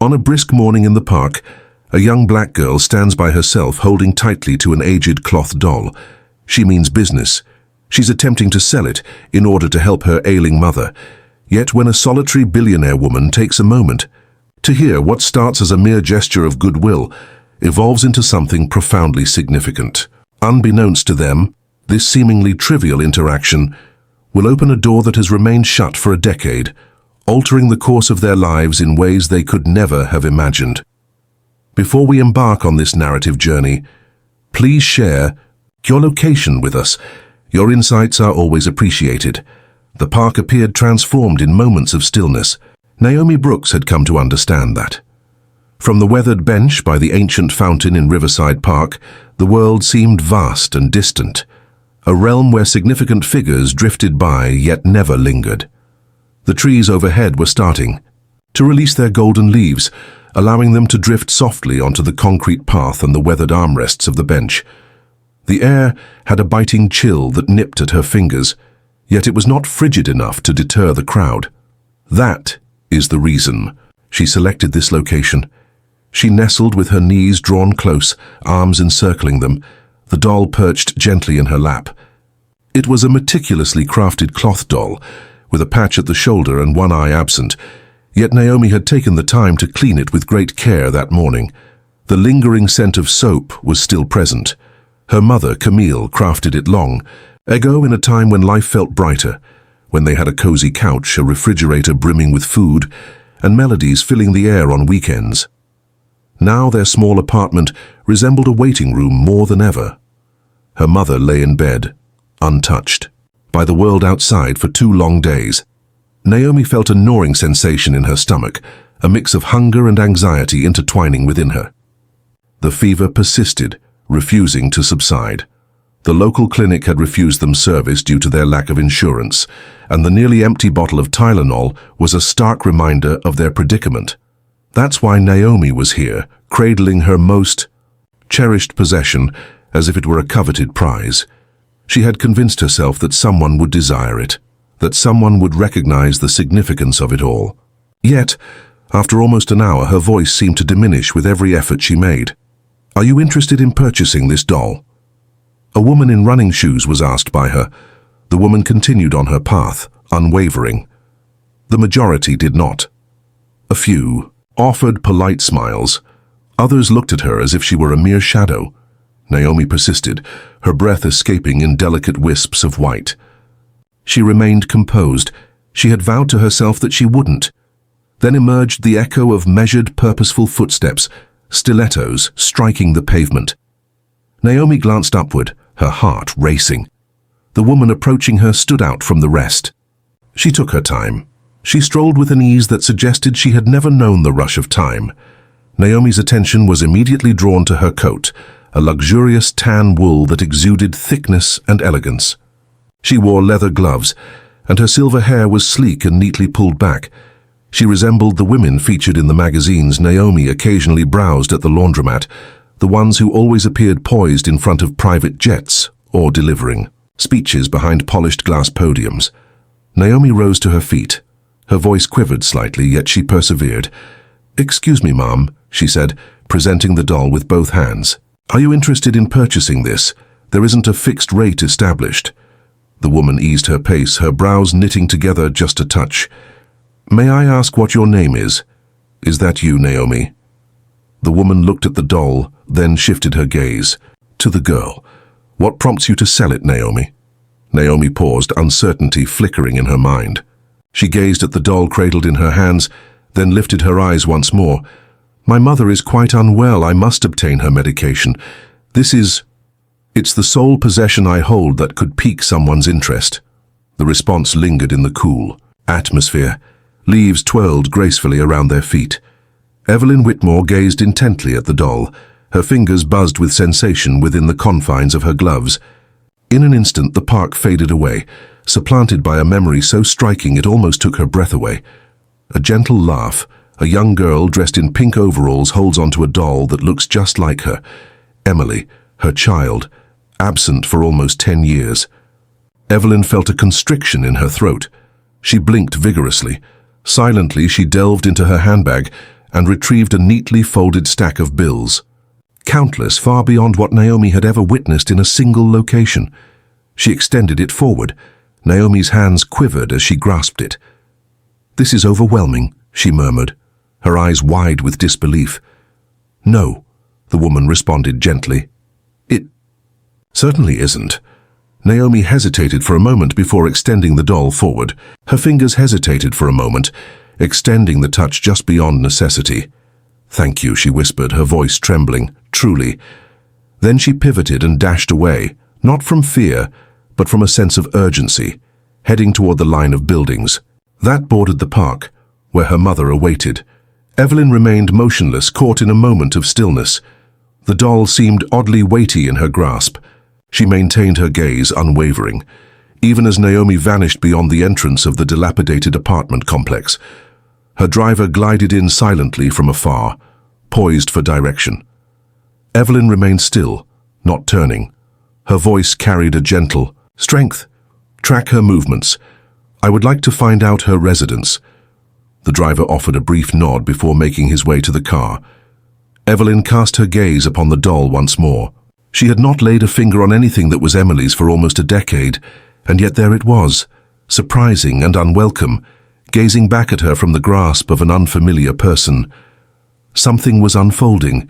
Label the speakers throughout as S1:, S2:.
S1: On a brisk morning in the park, a young black girl stands by herself holding tightly to an aged cloth doll. She means business. She's attempting to sell it in order to help her ailing mother. Yet when a solitary billionaire woman takes a moment to hear what starts as a mere gesture of goodwill evolves into something profoundly significant. Unbeknownst to them, this seemingly trivial interaction will open a door that has remained shut for a decade, altering the course of their lives in ways they could never have imagined. Before we embark on this narrative journey, please share your location with us. Your insights are always appreciated. The park appeared transformed in moments of stillness. Naomi Brooks had come to understand that. From the weathered bench by the ancient fountain in Riverside Park, the world seemed vast and distant, a realm where significant figures drifted by yet never lingered. The trees overhead were starting to release their golden leaves, allowing them to drift softly onto the concrete path and the weathered armrests of the bench. The air had a biting chill that nipped at her fingers, yet it was not frigid enough to deter the crowd. That is the reason she selected this location. She nestled with her knees drawn close, arms encircling them, the doll perched gently in her lap. It was a meticulously crafted cloth doll, with a patch at the shoulder and one eye absent, yet Naomi had taken the time to clean it with great care that morning. The lingering scent of soap was still present. Her mother, Camille, crafted it long ago in a time when life felt brighter, when they had a cozy couch, a refrigerator brimming with food, and melodies filling the air on weekends. Now their small apartment resembled a waiting room more than ever. Her mother lay in bed, untouched by the world outside for 2 long days. Naomi felt a gnawing sensation in her stomach, a mix of hunger and anxiety intertwining within her. The fever persisted, refusing to subside. The local clinic had refused them service due to their lack of insurance, and the nearly empty bottle of Tylenol was a stark reminder of their predicament. That's why Naomi was here, cradling her most cherished possession as if it were a coveted prize. She had convinced herself that someone would desire it, that someone would recognize the significance of it all. Yet, after almost an hour, her voice seemed to diminish with every effort she made. "Are you interested in purchasing this doll?" A woman in running shoes was asked by her. The woman continued on her path, unwavering. The majority did not. A few offered polite smiles. Others looked at her as if she were a mere shadow. Naomi persisted, her breath escaping in delicate wisps of white. She remained composed. She had vowed to herself that she wouldn't. Then emerged the echo of measured, purposeful footsteps, stilettos striking the pavement. Naomi glanced upward, her heart racing. The woman approaching her stood out from the rest. She took her time. She strolled with an ease that suggested she had never known the rush of time. Naomi's attention was immediately drawn to her coat, a luxurious tan wool that exuded thickness and elegance. She wore leather gloves, and her silver hair was sleek and neatly pulled back. She resembled the women featured in the magazines Naomi occasionally browsed at the laundromat, the ones who always appeared poised in front of private jets or delivering speeches behind polished glass podiums. Naomi rose to her feet. Her voice quivered slightly, yet she persevered. "Excuse me, Mom," she said, presenting the doll with both hands. "Are you interested in purchasing this? There isn't a fixed rate established." The woman eased her pace, her brows knitting together just a touch. "May I ask what your name is? Is that you, Naomi?" The woman looked at the doll, then shifted her gaze to the girl. "What prompts you to sell it, Naomi?" Naomi paused, uncertainty flickering in her mind. She gazed at the doll cradled in her hands, then lifted her eyes once more. "My mother is quite unwell. I must obtain her medication. It's the sole possession I hold that could pique someone's interest." The response lingered in the cool atmosphere. Leaves twirled gracefully around their feet. Evelyn Whitmore gazed intently at the doll. Her fingers buzzed with sensation within the confines of her gloves. In an instant, the park faded away, supplanted by a memory so striking it almost took her breath away. A gentle laugh. A young girl dressed in pink overalls holds onto a doll that looks just like her. Emily, her child, absent for almost 10 years. Evelyn felt a constriction in her throat. She blinked vigorously. Silently, she delved into her handbag and retrieved a neatly folded stack of bills. Countless, far beyond what Naomi had ever witnessed in a single location. She extended it forward. Naomi's hands quivered as she grasped it. "This is overwhelming," she murmured, her eyes wide with disbelief. "No," the woman responded gently. "It certainly isn't." Naomi hesitated for a moment before extending the doll forward. Her fingers hesitated for a moment, extending the touch just beyond necessity. "Thank you," she whispered, her voice trembling. "Truly." Then she pivoted and dashed away, not from fear, but from a sense of urgency, heading toward the line of buildings. That bordered the park, where her mother awaited. Evelyn remained motionless, caught in a moment of stillness. The doll seemed oddly weighty in her grasp. She maintained her gaze unwavering, even as Naomi vanished beyond the entrance of the dilapidated apartment complex. Her driver glided in silently from afar, poised for direction. Evelyn remained still, not turning. Her voice carried a gentle strength. "Track her movements. I would like to find out her residence." The driver offered a brief nod before making his way to the car. Evelyn cast her gaze upon the doll once more. She had not laid a finger on anything that was Emily's for almost a decade, and yet there it was, surprising and unwelcome, gazing back at her from the grasp of an unfamiliar person. Something was unfolding.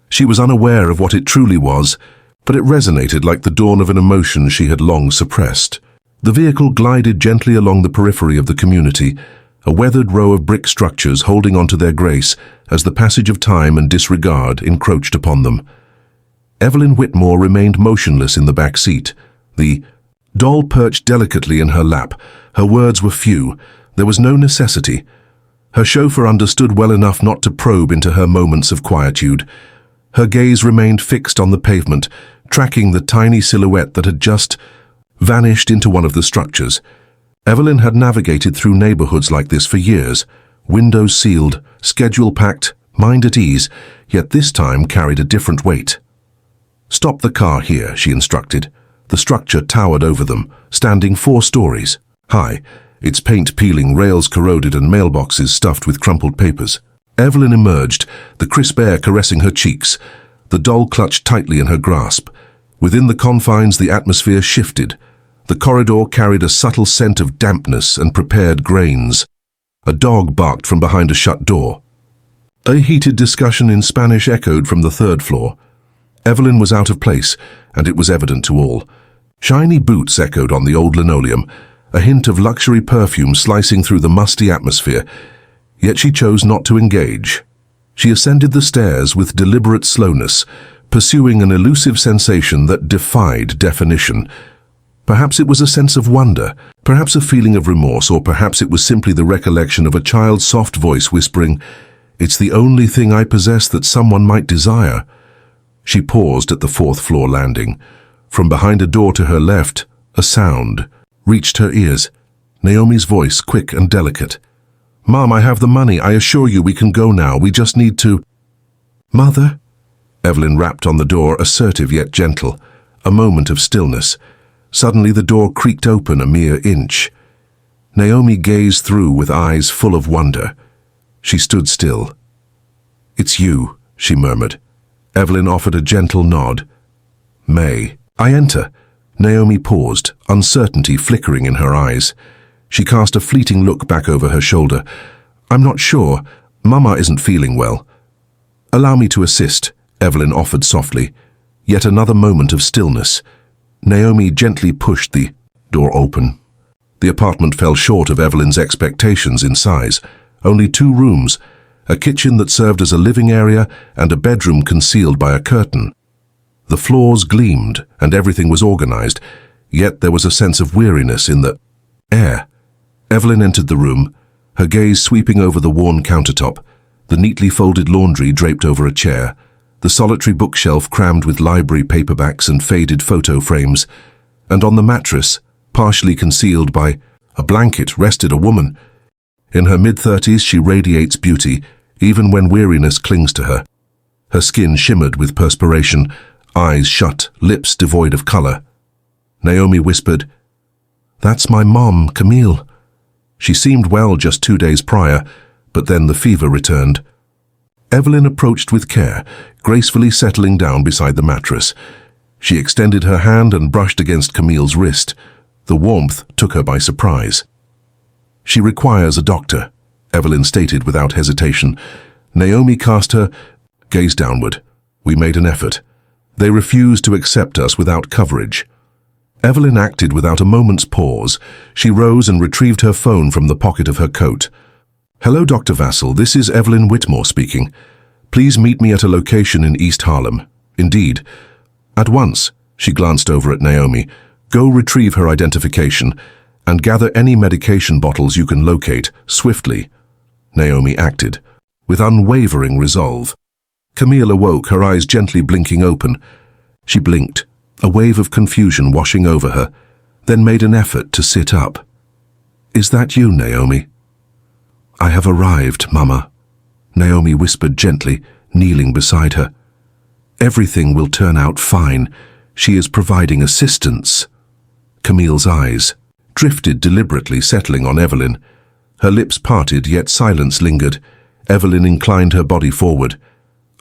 S1: She was unaware of what it truly was, but it resonated like the dawn of an emotion she had long suppressed. The vehicle glided gently along the periphery of the community, a weathered row of brick structures holding onto their grace as the passage of time and disregard encroached upon them. Evelyn Whitmore remained motionless in the back seat. The doll perched delicately in her lap. Her words were few. There was no necessity. Her chauffeur understood well enough not to probe into her moments of quietude. Her gaze remained fixed on the pavement, tracking the tiny silhouette that had just vanished into one of the structures. Evelyn had navigated through neighborhoods like this for years, windows sealed, schedule packed, mind at ease, yet this time carried a different weight. "Stop the car here," she instructed. The structure towered over them, standing 4 stories high, its paint peeling, rails corroded, and mailboxes stuffed with crumpled papers. Evelyn emerged, the crisp air caressing her cheeks, the doll clutched tightly in her grasp. Within the confines, the atmosphere shifted. The corridor carried a subtle scent of dampness and prepared grains. A dog barked from behind a shut door. A heated discussion in Spanish echoed from the 3rd floor. Evelyn was out of place, and it was evident to all. Shiny boots echoed on the old linoleum, a hint of luxury perfume slicing through the musty atmosphere, yet she chose not to engage. She ascended the stairs with deliberate slowness, pursuing an elusive sensation that defied definition. Perhaps it was a sense of wonder, perhaps a feeling of remorse, or perhaps it was simply the recollection of a child's soft voice whispering, "It's the only thing I possess that someone might desire." She paused at the 4th floor landing. From behind a door to her left, a sound reached her ears. Naomi's voice, quick and delicate. "Mom, I have the money. I assure you we can go now. We just need to—" "Mother?" Evelyn rapped on the door, assertive yet gentle. A moment of stillness. Suddenly the door creaked open a mere inch. Naomi gazed through with eyes full of wonder. She stood still. "It's you," she murmured. Evelyn offered a gentle nod. "May I enter?" Naomi paused, uncertainty flickering in her eyes. She cast a fleeting look back over her shoulder. "I'm not sure. Mama isn't feeling well." "Allow me to assist," Evelyn offered softly. Yet another moment of stillness. Naomi gently pushed the door open. The apartment fell short of Evelyn's expectations in size. Only 2 rooms, a kitchen that served as a living area and a bedroom concealed by a curtain. The floors gleamed and everything was organized, yet there was a sense of weariness in the air. Evelyn entered the room, her gaze sweeping over the worn countertop, the neatly folded laundry draped over a chair, the solitary bookshelf crammed with library paperbacks and faded photo frames, and on the mattress, partially concealed by a blanket, rested a woman. In her mid-30s, she radiates beauty, even when weariness clings to her. Her skin shimmered with perspiration, eyes shut, lips devoid of color. Naomi whispered, "That's my mom, Camille." She seemed well just 2 days prior, but then the fever returned. Evelyn approached with care, gracefully settling down beside the mattress. She extended her hand and brushed against Camille's wrist. The warmth took her by surprise. "She requires a doctor," Evelyn stated without hesitation. Naomi cast her gaze downward. "We made an effort. They refused to accept us without coverage." Evelyn acted without a moment's pause. She rose and retrieved her phone from the pocket of her coat. "Hello, Dr. Vassell. This is Evelyn Whitmore speaking. Please meet me at a location in East Harlem." "Indeed." "At once." She glanced over at Naomi. "Go retrieve her identification and gather any medication bottles you can locate, swiftly." Naomi acted, with unwavering resolve. Camille awoke, her eyes gently blinking open. She blinked, a wave of confusion washing over her, then made an effort to sit up. "Is that you, Naomi?" "I have arrived, Mama," Naomi whispered gently, kneeling beside her. "Everything will turn out fine. She is providing assistance." Camille's eyes drifted deliberately, settling on Evelyn. Her lips parted, yet silence lingered. Evelyn inclined her body forward.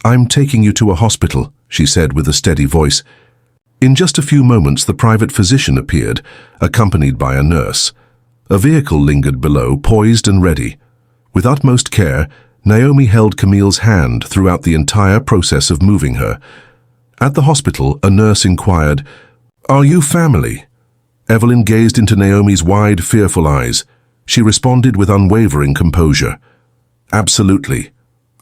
S1: "I'm taking you to a hospital," she said with a steady voice. In just a few moments, the private physician appeared, accompanied by a nurse. A vehicle lingered below, poised and ready. With utmost care, Naomi held Camille's hand throughout the entire process of moving her. At the hospital, a nurse inquired, "Are you family?" Evelyn gazed into Naomi's wide, fearful eyes. She responded with unwavering composure. "Absolutely.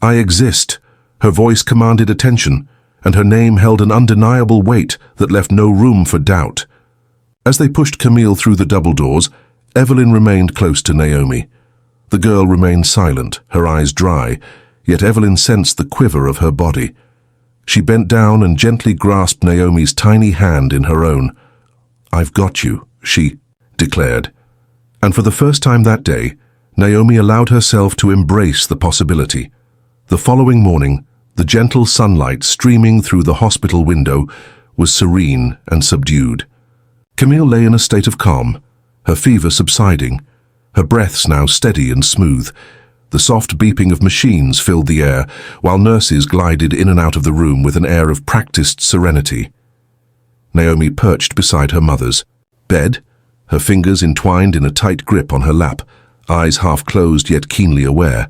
S1: I exist." Her voice commanded attention, and her name held an undeniable weight that left no room for doubt. As they pushed Camille through the double doors, Evelyn remained close to Naomi. The girl remained silent, her eyes dry, yet Evelyn sensed the quiver of her body. She bent down and gently grasped Naomi's tiny hand in her own. "I've got you," she declared. And for the first time that day, Naomi allowed herself to embrace the possibility. The following morning, the gentle sunlight streaming through the hospital window was serene and subdued. Camille lay in a state of calm, her fever subsiding, her breaths now steady and smooth. The soft beeping of machines filled the air, while nurses glided in and out of the room with an air of practiced serenity. Naomi perched beside her mother's bed, her fingers entwined in a tight grip on her lap, eyes half closed yet keenly aware.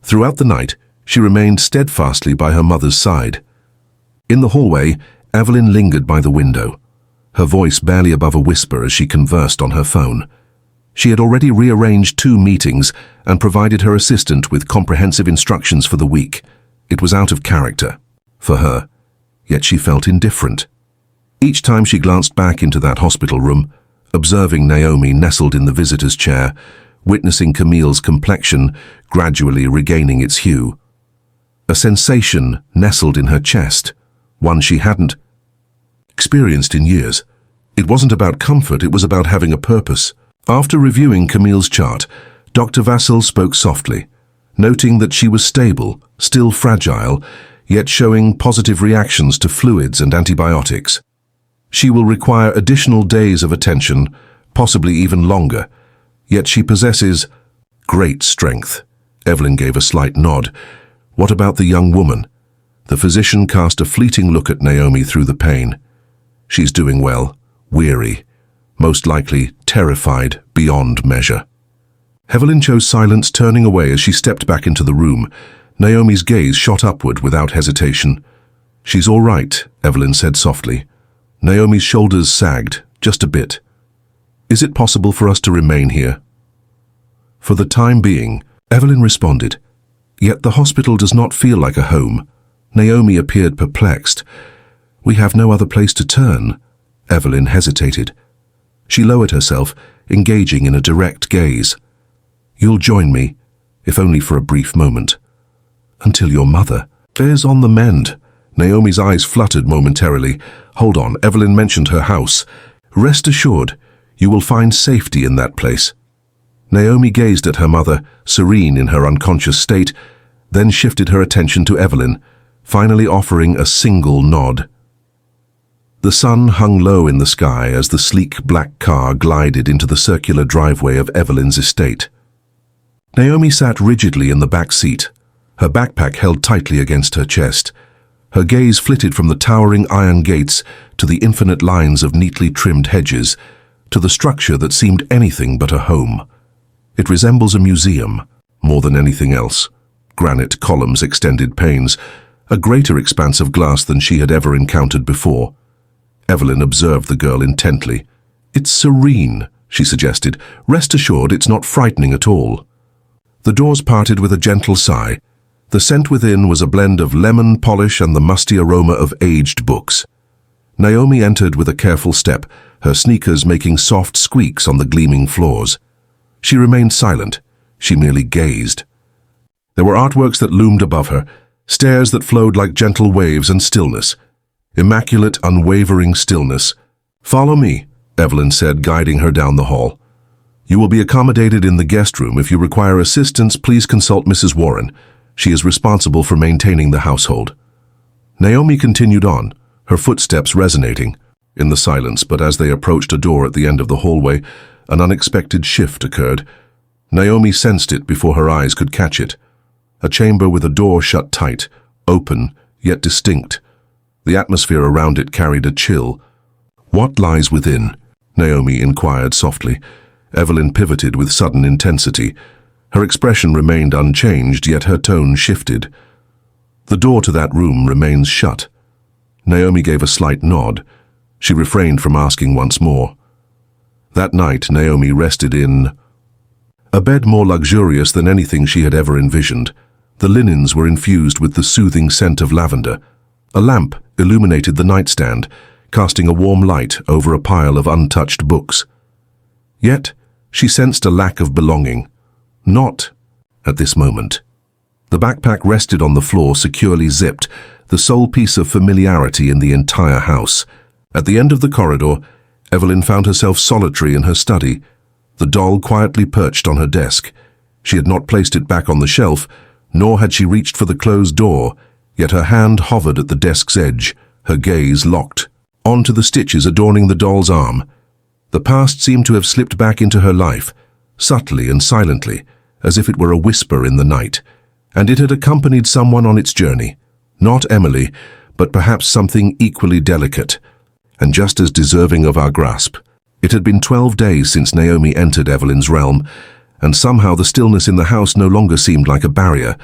S1: Throughout the night, she remained steadfastly by her mother's side. In the hallway, Evelyn lingered by the window, her voice barely above a whisper as she conversed on her phone. She had already rearranged 2 meetings and provided her assistant with comprehensive instructions for the week. It was out of character for her, yet she felt indifferent. Each time she glanced back into that hospital room, observing Naomi nestled in the visitor's chair, witnessing Camille's complexion gradually regaining its hue. A sensation nestled in her chest, one she hadn't experienced in years. It wasn't about comfort, it was about having a purpose. After reviewing Camille's chart, Dr. Vassell spoke softly, noting that she was stable, still fragile, yet showing positive reactions to fluids and antibiotics. She will require additional days of attention, possibly even longer, yet she possesses great strength. Evelyn gave a slight nod. "What about the young woman?" The physician cast a fleeting look at Naomi through the pain. "She's doing well, weary, most likely terrified beyond measure." Evelyn chose silence, turning away as she stepped back into the room. Naomi's gaze shot upward without hesitation. "She's all right," Evelyn said softly. Naomi's shoulders sagged, just a bit. "Is it possible for us to remain here?" "For the time being," Evelyn responded. "Yet the hospital does not feel like a home." Naomi appeared perplexed. "We have no other place to turn." Evelyn hesitated. She lowered herself, engaging in a direct gaze. "You'll join me, if only for a brief moment." "Until your mother." "Fair's on the mend." Naomi's eyes fluttered momentarily. "Hold on, Evelyn mentioned her house. Rest assured, you will find safety in that place." Naomi gazed at her mother, serene in her unconscious state, then shifted her attention to Evelyn, finally offering a single nod. The sun hung low in the sky as the sleek black car glided into the circular driveway of Evelyn's estate. Naomi sat rigidly in the back seat, her backpack held tightly against her chest. Her gaze flitted from the towering iron gates to the infinite lines of neatly trimmed hedges, to the structure that seemed anything but a home. It resembles a museum, more than anything else. Granite columns, extended panes, a greater expanse of glass than she had ever encountered before. Evelyn observed the girl intently. "It's serene," she suggested. "Rest assured it's not frightening at all." The doors parted with a gentle sigh. The scent within was a blend of lemon polish and the musty aroma of aged books. Naomi entered with a careful step, her sneakers making soft squeaks on the gleaming floors. She remained silent. She merely gazed. There were artworks that loomed above her, stairs that flowed like gentle waves, and stillness. Immaculate, unwavering stillness. "Follow me," Evelyn said, guiding her down the hall. "You will be accommodated in the guest room. If you require assistance, please consult Mrs. Warren. She is responsible for maintaining the household." Naomi continued on, her footsteps resonating in the silence, but as they approached a door at the end of the hallway, an unexpected shift occurred. Naomi sensed it before her eyes could catch it. A chamber with a door shut tight, open, yet distinct. The atmosphere around it carried a chill. "What lies within?" Naomi inquired softly. Evelyn pivoted with sudden intensity. Her expression remained unchanged, yet her tone shifted. "The door to that room remains shut." Naomi gave a slight nod. She refrained from asking once more. That night, Naomi rested in a bed more luxurious than anything she had ever envisioned. The linens were infused with the soothing scent of lavender. A lamp illuminated the nightstand, casting a warm light over a pile of untouched books. Yet, she sensed a lack of belonging. Not at this moment. The backpack rested on the floor, securely zipped, the sole piece of familiarity in the entire house. At the end of the corridor, Evelyn found herself solitary in her study, the doll quietly perched on her desk. She had not placed it back on the shelf, nor had she reached for the closed door, yet her hand hovered at the desk's edge, her gaze locked onto the stitches adorning the doll's arm. The past seemed to have slipped back into her life, subtly and silently, as if it were a whisper in the night, and it had accompanied someone on its journey. Not Emily, but perhaps something equally delicate, and just as deserving of our grasp. It had been 12 days since Naomi entered Evelyn's realm, and somehow the stillness in the house no longer seemed like a barrier.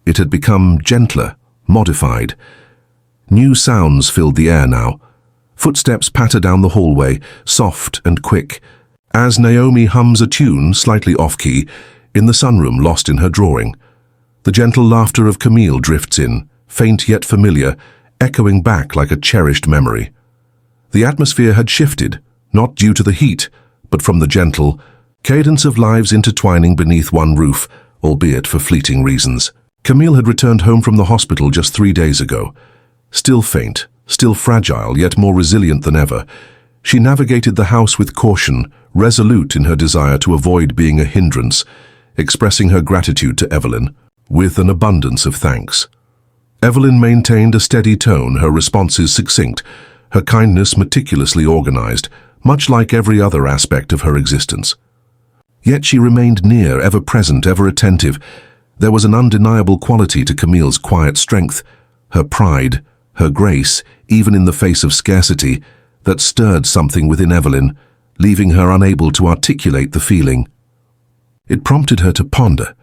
S1: It had become gentler, modified. New sounds filled the air now. Footsteps patter down the hallway, soft and quick, as Naomi hums a tune, slightly off-key, in the sunroom lost in her drawing. The gentle laughter of Camille drifts in, faint yet familiar, echoing back like a cherished memory. The atmosphere had shifted, not due to the heat, but from the gentle cadence of lives intertwining beneath one roof, albeit for fleeting reasons. Camille had returned home from the hospital just 3 days ago. Still faint, still fragile, yet more resilient than ever. She navigated the house with caution, resolute in her desire to avoid being a hindrance, expressing her gratitude to Evelyn, with an abundance of thanks. Evelyn maintained a steady tone, her responses succinct, her kindness meticulously organized, much like every other aspect of her existence. Yet she remained near, ever present, ever attentive. There was an undeniable quality to Camille's quiet strength, her pride, her grace, even in the face of scarcity, that stirred something within Evelyn, leaving her unable to articulate the feeling. It prompted her to ponder,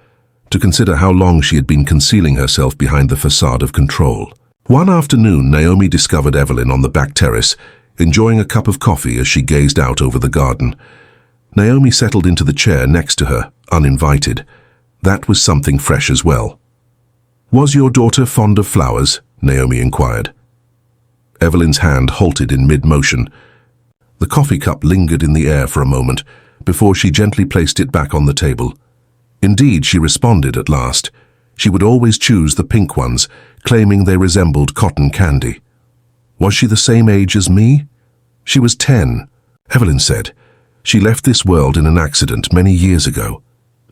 S1: to consider how long she had been concealing herself behind the facade of control. One afternoon, Naomi discovered Evelyn on the back terrace, enjoying a cup of coffee as she gazed out over the garden. Naomi settled into the chair next to her, uninvited. That was something fresh as well. "Was your daughter fond of flowers?" Naomi inquired. Evelyn's hand halted in mid-motion. The coffee cup lingered in the air for a moment, before she gently placed it back on the table. Indeed, she responded at last. She would always choose the pink ones, claiming they resembled cotton candy. "Was she the same age as me?" "She was 10, Evelyn said. "She left this world in an accident many years ago."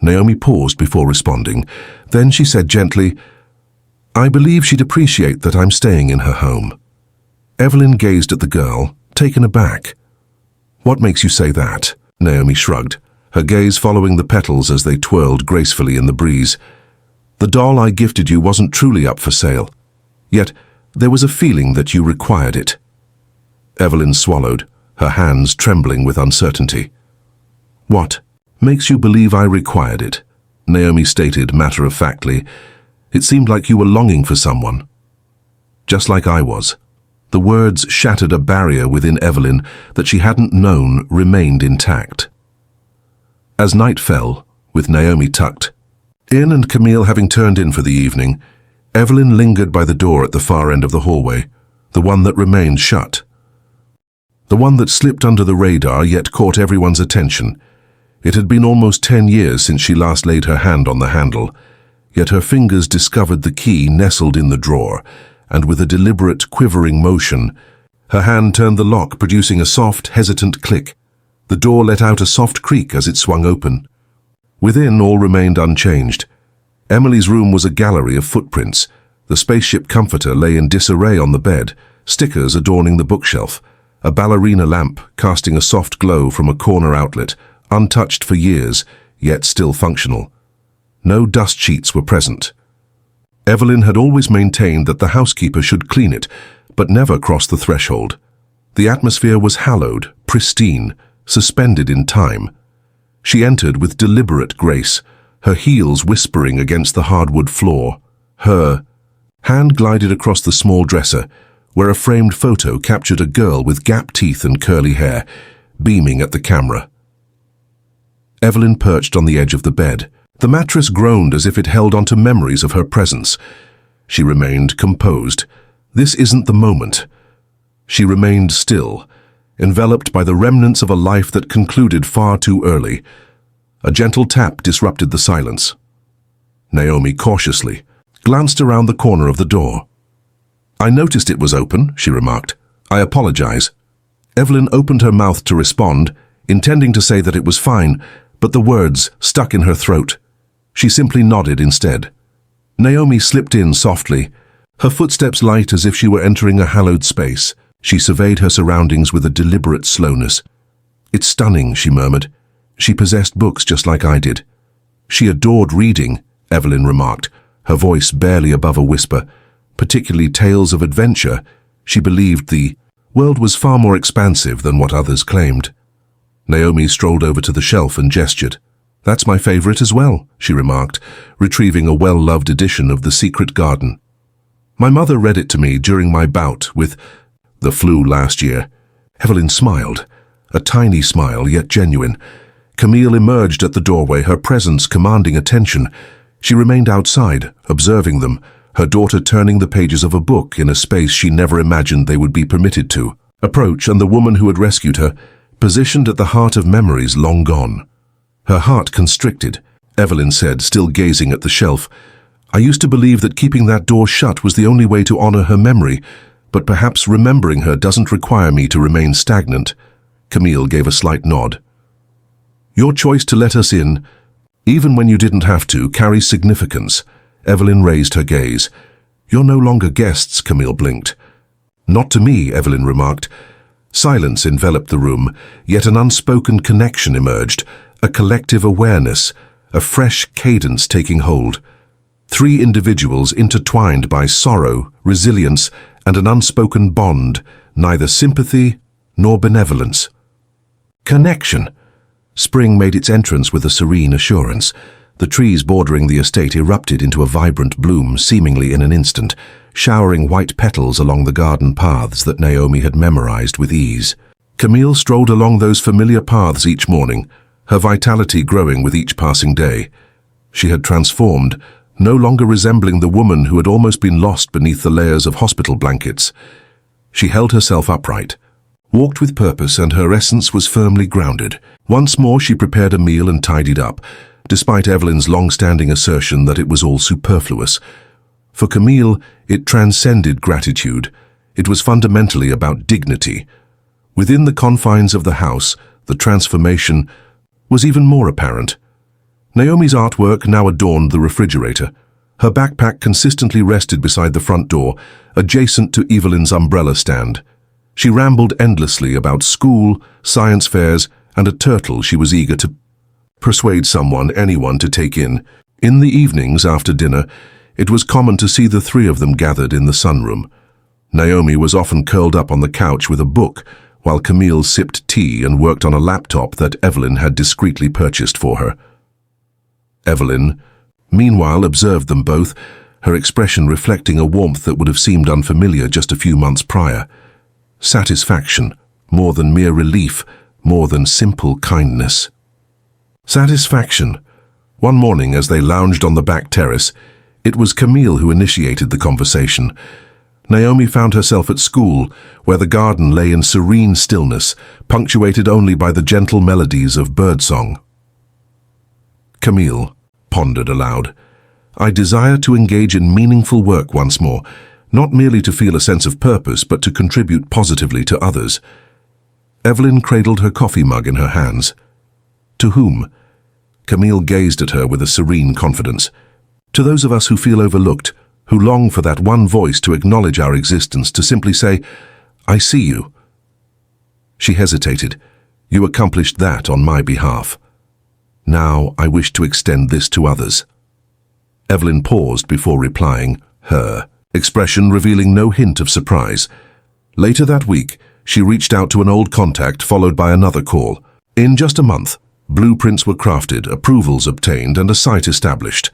S1: Naomi paused before responding. Then she said gently, "I believe she'd appreciate that I'm staying in her home." Evelyn gazed at the girl, taken aback. "What makes you say that?" Naomi shrugged, her gaze following the petals as they twirled gracefully in the breeze. The doll I gifted you wasn't truly up for sale. Yet, there was a feeling that you required it. Evelyn swallowed, her hands trembling with uncertainty. What makes you believe I required it? Naomi stated matter-of-factly. It seemed like you were longing for someone. Just like I was. The words shattered a barrier within Evelyn that she hadn't known remained intact. As night fell, with Naomi tucked in and Camille having turned in for the evening, Evelyn lingered by the door at the far end of the hallway, the one that remained shut. The one that slipped under the radar yet caught everyone's attention. It had been almost 10 years since she last laid her hand on the handle, yet her fingers discovered the key nestled in the drawer, and with a deliberate, quivering motion, her hand turned the lock, producing a soft, hesitant click. The door let out a soft creak as it swung open. Within, all remained unchanged. Emily's room was a gallery of footprints. The spaceship comforter lay in disarray on the bed, stickers adorning the bookshelf, a ballerina lamp casting a soft glow from a corner outlet, untouched for years, yet still functional. No dust sheets were present. Evelyn had always maintained that the housekeeper should clean it, but never cross the threshold. The atmosphere was hallowed, pristine, suspended in time. She entered with deliberate grace, her heels whispering against the hardwood floor. Her hand glided across the small dresser, where a framed photo captured a girl with gap teeth and curly hair, beaming at the camera. Evelyn perched on the edge of the bed. The mattress groaned as if it held onto memories of her presence. She remained composed. This isn't the moment. She remained still, enveloped by the remnants of a life that concluded far too early. A gentle tap disrupted the silence. Naomi cautiously glanced around the corner of the door. "I noticed it was open," she remarked. "I apologize." Evelyn opened her mouth to respond, intending to say that it was fine, but the words stuck in her throat. She simply nodded instead. Naomi slipped in softly, her footsteps light as if she were entering a hallowed space. She surveyed her surroundings with a deliberate slowness. "It's stunning," she murmured. "She possessed books just like I did." "She adored reading," Evelyn remarked, her voice barely above a whisper. "Particularly tales of adventure. She believed the world was far more expansive than what others claimed." Naomi strolled over to the shelf and gestured. "That's my favorite as well," she remarked, retrieving a well-loved edition of The Secret Garden. "My mother read it to me during my bout with the flu last year." Evelyn smiled, a tiny smile yet genuine. Camille emerged at the doorway, her presence commanding attention. She remained outside, observing them, her daughter turning the pages of a book in a space she never imagined they would be permitted to approach, and the woman who had rescued her, positioned at the heart of memories long gone. Her heart constricted. Evelyn said, still gazing at the shelf. "I used to believe that keeping that door shut was the only way to honor her memory, but perhaps remembering her doesn't require me to remain stagnant." Camille gave a slight nod. "Your choice to let us in, even when you didn't have to, carries significance." Evelyn raised her gaze. "You're no longer guests," Camille blinked. "Not to me," Evelyn remarked. Silence enveloped the room, yet an unspoken connection emerged, a collective awareness, a fresh cadence taking hold. Three individuals intertwined by sorrow, resilience, and an unspoken bond, neither sympathy nor benevolence. Connection. Spring made its entrance with a serene assurance. The trees bordering the estate erupted into a vibrant bloom seemingly in an instant, showering white petals along the garden paths that Naomi had memorized with ease. Camille strolled along those familiar paths each morning, her vitality growing with each passing day. She had transformed, no longer resembling the woman who had almost been lost beneath the layers of hospital blankets. She held herself upright, walked with purpose, and her essence was firmly grounded. Once more she prepared a meal and tidied up, despite Evelyn's long-standing assertion that it was all superfluous. For Camille, it transcended gratitude. It was fundamentally about dignity. Within the confines of the house, the transformation was even more apparent. Naomi's artwork now adorned the refrigerator. Her backpack consistently rested beside the front door, adjacent to Evelyn's umbrella stand. She rambled endlessly about school, science fairs, and a turtle she was eager to persuade anyone to take in. In the evenings after dinner, it was common to see the three of them gathered in the sunroom. Naomi was often curled up on the couch with a book, while Camille sipped tea and worked on a laptop that Evelyn had discreetly purchased for her. Evelyn, meanwhile, observed them both, her expression reflecting a warmth that would have seemed unfamiliar just a few months prior. Satisfaction, more than mere relief, more than simple kindness. Satisfaction. One morning, as they lounged on the back terrace, it was Camille who initiated the conversation. Naomi found herself at school, where the garden lay in serene stillness, punctuated only by the gentle melodies of birdsong. Camille pondered aloud. I desire to engage in meaningful work once more, not merely to feel a sense of purpose, but to contribute positively to others. Evelyn cradled her coffee mug in her hands. To whom? Camille gazed at her with a serene confidence. To those of us who feel overlooked, who long for that one voice to acknowledge our existence, to simply say, I see you. She hesitated. You accomplished that on my behalf. Now I wish to extend this to others. Evelyn paused before replying, her expression revealing no hint of surprise. Later that week, she reached out to an old contact, followed by another call. In just a month, blueprints were crafted, approvals obtained, and a site established.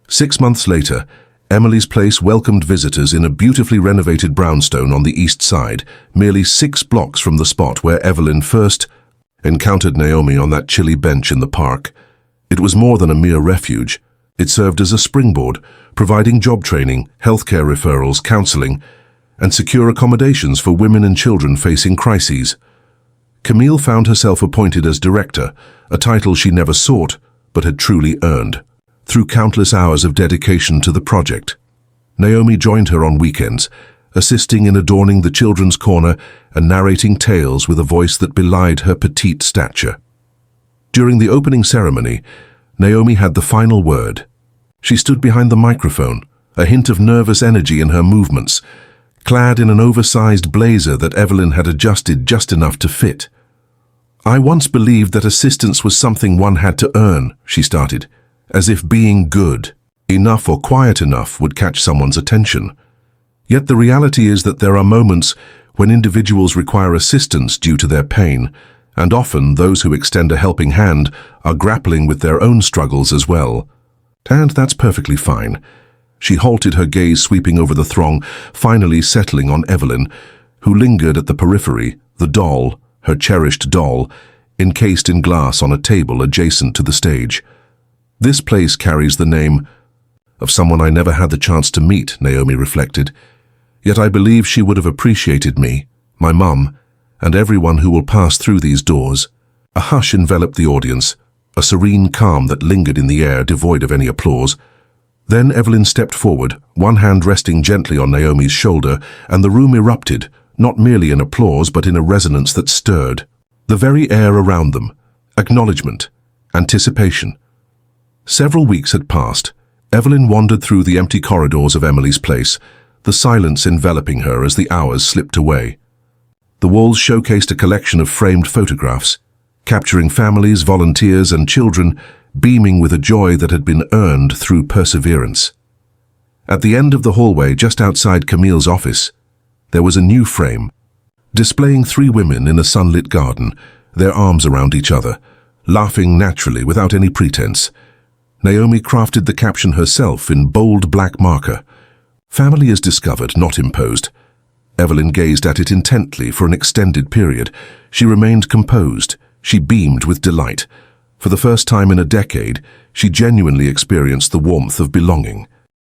S1: 6 months later, Emily's place welcomed visitors in a beautifully renovated brownstone on the east side, merely 6 blocks from the spot where Evelyn first encountered Naomi on that chilly bench in the park. It was more than a mere refuge. It served as a springboard, providing job training, healthcare referrals, counseling, and secure accommodations for women and children facing crises. Camille found herself appointed as director, a title she never sought, but had truly earned, through countless hours of dedication to the project. Naomi joined her on weekends, assisting in adorning the children's corner and narrating tales with a voice that belied her petite stature. During the opening ceremony, Naomi had the final word. She stood behind the microphone, a hint of nervous energy in her movements, clad in an oversized blazer that Evelyn had adjusted just enough to fit. I once believed that assistance was something one had to earn, she started, as if being good, enough or quiet enough would catch someone's attention. Yet the reality is that there are moments when individuals require assistance due to their pain, and often those who extend a helping hand are grappling with their own struggles as well. And that's perfectly fine. She halted, her gaze sweeping over the throng, finally settling on Evelyn, who lingered at the periphery, the doll, her cherished doll, encased in glass on a table adjacent to the stage. This place carries the name of someone I never had the chance to meet, Naomi reflected. Yet I believe she would have appreciated me, my mum, and everyone who will pass through these doors. A hush enveloped the audience, a serene calm that lingered in the air, devoid of any applause. Then Evelyn stepped forward, one hand resting gently on Naomi's shoulder, and the room erupted, not merely in applause but in a resonance that stirred. The very air around them, acknowledgement, anticipation. Several weeks had passed. Evelyn wandered through the empty corridors of Emily's place, the silence enveloping her as the hours slipped away. The walls showcased a collection of framed photographs, capturing families, volunteers, and children beaming with a joy that had been earned through perseverance. At the end of the hallway, just outside Camille's office, there was a new frame, displaying 3 women in a sunlit garden, their arms around each other, laughing naturally without any pretense. Naomi crafted the caption herself in bold black marker. Family is discovered, not imposed. Evelyn gazed at it intently for an extended period. She remained composed. She beamed with delight. For the first time in a decade, she genuinely experienced the warmth of belonging.